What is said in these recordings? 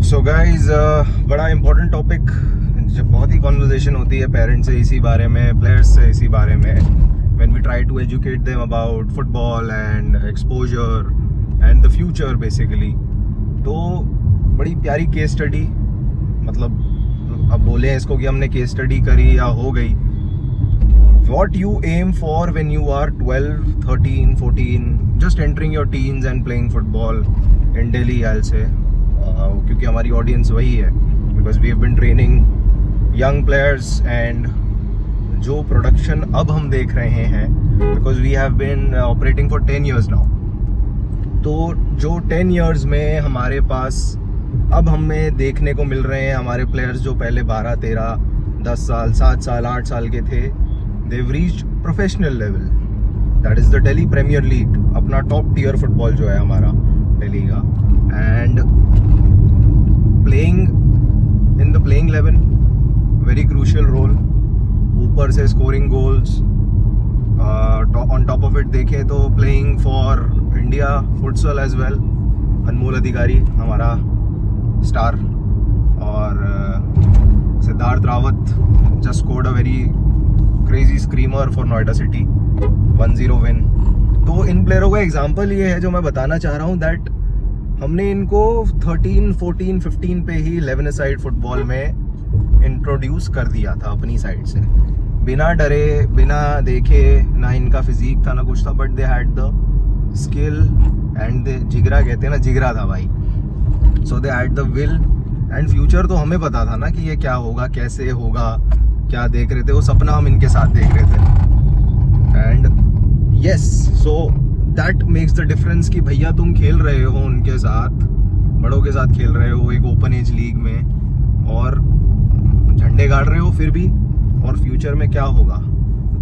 So guys बड़ा important topic, जब बहुत ही कॉन्वर्जेशन होती है पेरेंट्स से इसी बारे में, प्लेयर्स से इसी बारे में, when we try to educate them about football and exposure and the future basically. तो बड़ी प्यारी केस स्टडी, मतलब अब बोले इसको कि हमने केस स्टडी करी या हो गई। What you aim for when you are 12, 13, 14, just entering your teens and playing football in Delhi, I'll say, क्योंकि हमारी ऑडियंस वही है, because we have been training young players and जो प्रोडक्शन अब हम देख रहे हैं, because we have been operating for 10 years now, तो जो 10 years में हमारे पास अब हमें देखने को मिल रहे हैं हमारे प्लेयर्स जो पहले 12, 13, 10 साल, 7 साल, 8 साल के थे, they've reached professional level, that is the Delhi Premier League, अपना टॉप टियर फुटबॉल जो है हमारा दिल्ली का, and playing in the playing 11, very crucial role, ऊपर से scoring goals, on top of it देखें तो playing for India futsal as well, अनमोल अधिकारी हमारा स्टार, और Siddharth Rawat just scored a very crazy screamer for Noida city, 1-0 win. तो इन प्लेयरों का एग्जांपल ये है जो मैं बताना चाह रहा हूँ, दैट हमने इनको 13, 14, 15 पे ही 11 साइड फुटबॉल में इंट्रोड्यूस कर दिया था अपनी साइड से, बिना डरे, बिना देखे, ना इनका फिजिक था ना कुछ था, but they had the skill and they जिगरा, कहते हैं ना, जिगरा था भाई। So they had the will and future तो हमें पता था ना कि ये क्या होगा, कैसे होगा, क्या देख रहे थे, वो सपना हम इनके साथ देख रहे थे। And yes, so that makes the difference कि भैया तुम खेल रहे हो उनके साथ, बड़ों के साथ खेल रहे हो एक ओपन एज लीग में, और झंडे गाड़ रहे हो फिर भी, और फ्यूचर में क्या होगा,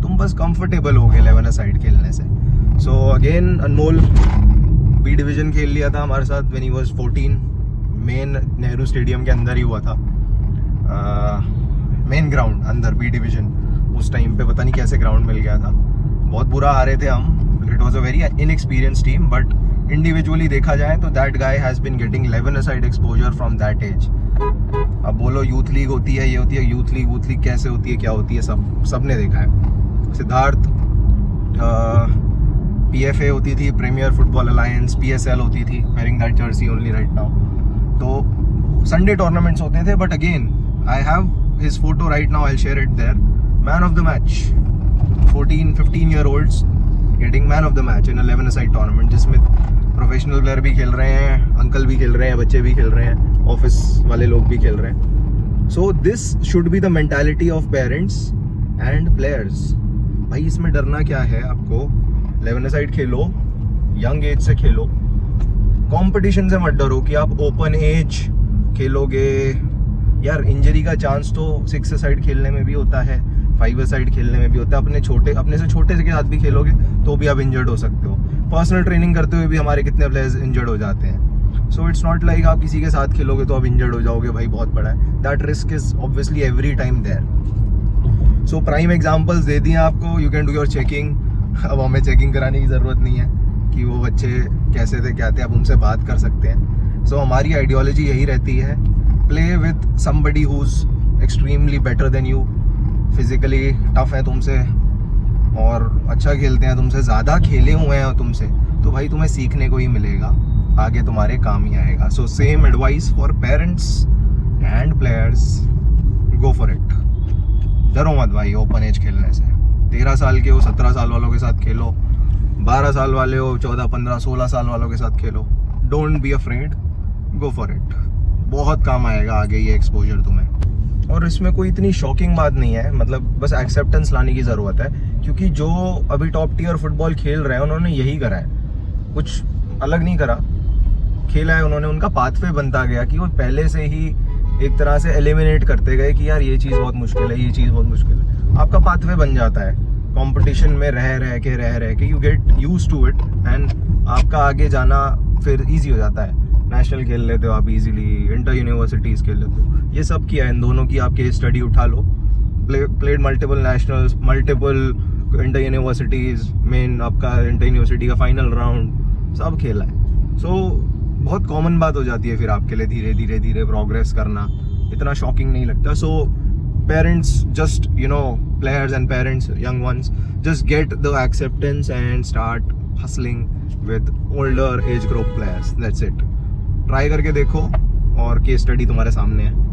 तुम बस कंफर्टेबल हो गए 11 साइड खेलने से। सो अगेन अनमोल बी डिवीजन खेल लिया था हमारे साथ when he was 14, main Nehru stadium के अंदर ही हुआ था, मेन ग्राउंड अंदर बी डिवीजन। उस टाइम पे पता नहीं कैसे ग्राउंड मिल गया था, बहुत बुरा हारे थे हम। It was a very inexperience team, but individually देखा जाए तो that guy has been getting 11 side exposure from that age. अब बोलो यूथ लीग होती है, ये होती है यूथ लीग कैसे होती है, क्या होती है, सब ने देखा है। सिद्धार्थ PFA होती थी, प्रीमियर फुटबॉल अलायंस, PSL होती थी, wearing that Jersey only right now. तो संडे टूर्नामेंट्स होते थे, but again I have his photo right now, I'll share it there, man of the match, 14, 15 year olds getting man of the match in 11 side tournament, जिसमें professional player भी खेल रहे हैं, uncle भी खेल रहे हैं, बच्चे भी खेल रहे हैं, ऑफिस वाले लोग भी खेल रहे हैं। So this should be the mentality of parents and players। भाई इसमें डरना क्या है आपको, 11 साइड खेलो, यंग एज से खेलो, कंपटीशन से मत डरो कि आप ओपन एज खेलोगे। यार इंजरी का चांस तो 6 साइड खेलने में भी होता है, 5 साइड खेलने में भी होता है, अपने से छोटे के साथ भी खेलोगे तो भी आप इंजर्ड हो सकते हो। पर्सनल ट्रेनिंग करते हुए भी हमारे कितने प्लेयर्स इंजर्ड हो जाते हैं। सो इट्स नॉट लाइक आप किसी के साथ खेलोगे तो आप इंजर्ड हो जाओगे, भाई बहुत बड़ा है, that risk is obviously every time there. So prime examples दे दिए आपको, you can do your checking. अब हमें चेकिंग कराने की ज़रूरत नहीं है कि वो बच्चे कैसे थे क्या थे, आप उनसे बात कर सकते हैं। सो हमारी आइडियोलॉजी यही रहती है, play with somebody who is extremely better than you, physically tough है तुमसे और अच्छा खेलते हैं तुमसे, ज़्यादा खेले हुए हैं तुमसे, तो भाई तुम्हें सीखने को ही मिलेगा, आगे तुम्हारे काम ही आएगा। So same advice for parents and players, go for it, डरो मत भाई ओपन एज खेलने से। 13 साल के हो 17 साल वालों के साथ खेलो, 12 साल वाले हो 14, 15, 16 साल वालों के साथ खेलो, don't be afraid, go for it, बहुत काम आएगा आगे ये एक्सपोजर तुम्हें। और इसमें कोई इतनी शॉकिंग बात नहीं है, मतलब बस एक्सेप्टेंस लाने की ज़रूरत है, क्योंकि जो अभी टॉप टियर फुटबॉल खेल रहे हैं उन्होंने यही करा है, कुछ अलग नहीं करा, खेला है उन्होंने, उनका पाथवे बनता गया कि वो पहले से ही एक तरह से एलिमिनेट करते गए कि यार ये चीज़ बहुत मुश्किल है, ये चीज़ बहुत मुश्किल है, आपका पाथवे बन जाता है कंपटीशन में रह के, you get used to it and आपका आगे जाना फिर ईजी हो जाता है। नेशनल खेल लेते हो आप इजीली, इंटर यूनिवर्सिटीज़ खेल लेते हो, ये सब किया इन दोनों की आप केस स्टडी उठा लो, played multiple nationals, multiple inter universities, main आपका इंटर यूनिवर्सिटी का फाइनल राउंड सब खेला है। सो बहुत कॉमन बात हो जाती है फिर आपके लिए धीरे धीरे धीरे प्रोग्रेस करना, इतना शॉकिंग नहीं लगता. So parents just players and parents, young ones, just get the acceptance and start hustling with older age group players. That's it. Try करके देखो और केस स्टडी तुम्हारे सामने है.